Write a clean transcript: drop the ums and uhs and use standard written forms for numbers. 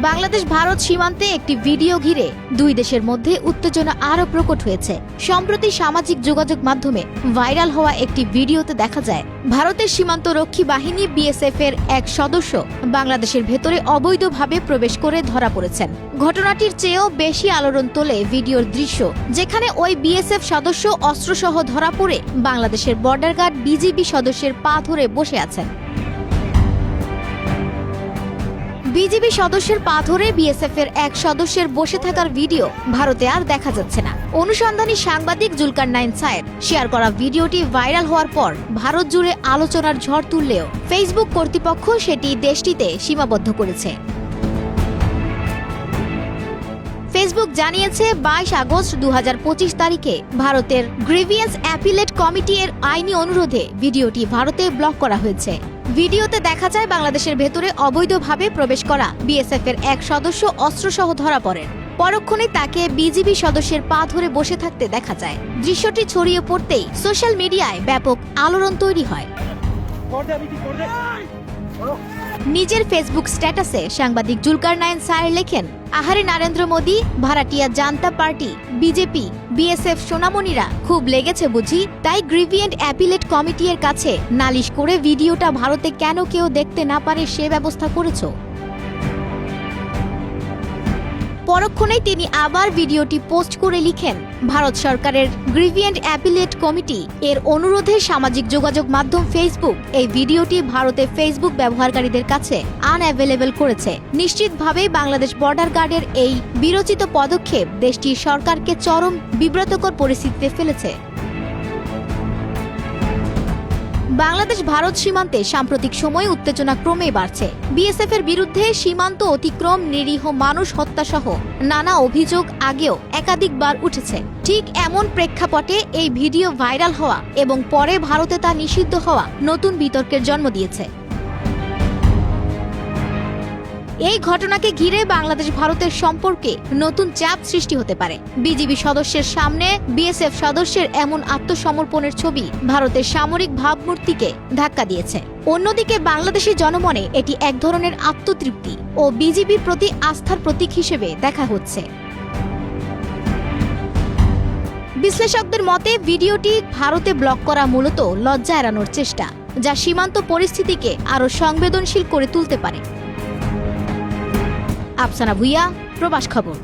বাংলাদেশ ভারত সীমান্তে একটি ভিডিও ঘিরে দুই দেশের মধ্যে উত্তেজনা আরও প্রকট হয়েছে। সম্প্রতি সামাজিক যোগাযোগ মাধ্যমে ভাইরাল হওয়া একটি ভিডিওতে দেখা যায় ভারতের সীমান্ত রক্ষী বাহিনী বিএসএফ এর এক সদস্য বাংলাদেশের ভেতরে অবৈধভাবে প্রবেশ করে ধরা পড়েছেন। ঘটনাটির চেয়েও বেশি আলোড়ন তোলে ভিডিওর দৃশ্য, যেখানে ওই বিএসএফ সদস্য অস্ত্রসহ ধরা পড়ে বাংলাদেশের বর্ডার গার্ড বিজিবি সদস্যের পা ধরে বসে আছেন। বিজিবি সদস্যের পা ধরে বিএসএফ এর এক সদস্যের বসে থাকার ভিডিও ভারতে আর দেখা যাচ্ছে না। অনুসন্ধানী সাংবাদিক জুলকারনাইন সায়ের শেয়ার করা ভিডিওটি ভাইরাল হওয়ার পর ভারত জুড়ে আলোচনার ঝড় তুললেও ফেসবুক কর্তৃপক্ষ সেটি দেশটিতে সীমাবদ্ধ করেছে। ফেসবুক জানিয়েছে 22 আগস্ট 2025 তারিখে ভারতের গ্রিভিয়েন্স অ্যাপিলেট কমিটি এর আইনি অনুরোধে ভিডিওটি ভারতে ব্লক করা হয়েছে। ভিডিওতে দেখা যায় বাংলাদেশের ভেতরে অবৈধভাবে প্রবেশ করা বিএসএফ এর এক সদস্য অস্ত্রসহ ধরা পড়েন। পরক্ষণে তাকে বিজিবি সদস্যের পা ধরে বসে থাকতে দেখা যায়। দৃশ্যটি ছড়িয়ে পড়তেই সোশ্যাল মিডিয়ায় ব্যাপক আলোড়ন তৈরি হয়। নিজের ফেসবুক স্ট্যাটাসে সাংবাদিক জুলকারনাইন সায়ের লেখেন, আহারে নরেন্দ্র মোদী, ভাড়াটিয়া জান্তা পার্টি, বিজেপি, বিএসএফ সোনামণিরা খুব লেগেছে বুঝি, তাই গ্রিভিয়েন্ট অ্যাপিলেট কমিটি এর কাছে নালিশ করে ভিডিওটা ভারতে কেন কেউ দেখতে না পারে সে ব্যবস্থা করেছ। পরক্ষণেই তিনি আবার ভিডিওটি পোস্ট করে লিখেন, ভারত সরকারের গ্রিভিয়েন্ট অ্যাপিলেট কমিটি এর অনুরোধে সামাজিক যোগাযোগ মাধ্যম ফেসবুক এই ভিডিওটি ভারতে ফেসবুক ব্যবহারকারীদের কাছে আনঅ্যাভেলেবল করেছে। নিশ্চিতভাবেই বাংলাদেশ বর্ডার গার্ডের এই বিরচিত পদক্ষেপ দেশটির সরকারকে চরম বিব্রতকর পরিস্থিতিতে ফেলেছে। বাংলাদেশ ভারত সীমান্তে সাম্প্রতিক সময়ে উত্তেজনা ক্রমেই বাড়ছে। বিএসএফ এর বিরুদ্ধে সীমান্ত অতিক্রম, নিরীহ মানুষ হত্যাসহ নানা অভিযোগ আগেও একাধিকবার উঠেছে। ঠিক এমন প্রেক্ষাপটে এই ভিডিও ভাইরাল হওয়া এবং পরে ভারতে তা নিষিদ্ধ হওয়া নতুন বিতর্কের জন্ম দিয়েছে। এই ঘটনাকে ঘিরে বাংলাদেশ ভারতের সম্পর্কে নতুন চাপ সৃষ্টি হতে পারে। বিজিবি সদস্যের সামনে বিএসএফ সদস্যের এমন আত্মসমর্পণের ছবি ভারতের সামরিক ভাবমূর্তিকে ধাক্কা দিয়েছে। অন্যদিকে বাংলাদেশি জনমনে এটি এক ধরনের আত্মতৃপ্তি ও বিজিবির প্রতি আস্থার প্রতীক হিসেবে দেখা হচ্ছে। বিশ্লেষকদের মতে ভিডিওটি ভারতে ব্লক করা মূলত লজ্জা এড়ানোর চেষ্টা, যা সীমান্ত পরিস্থিতিকে আরও সংবেদনশীল করে তুলতে পারে। আফসানা ভুইয়া, প্রবাস খবর।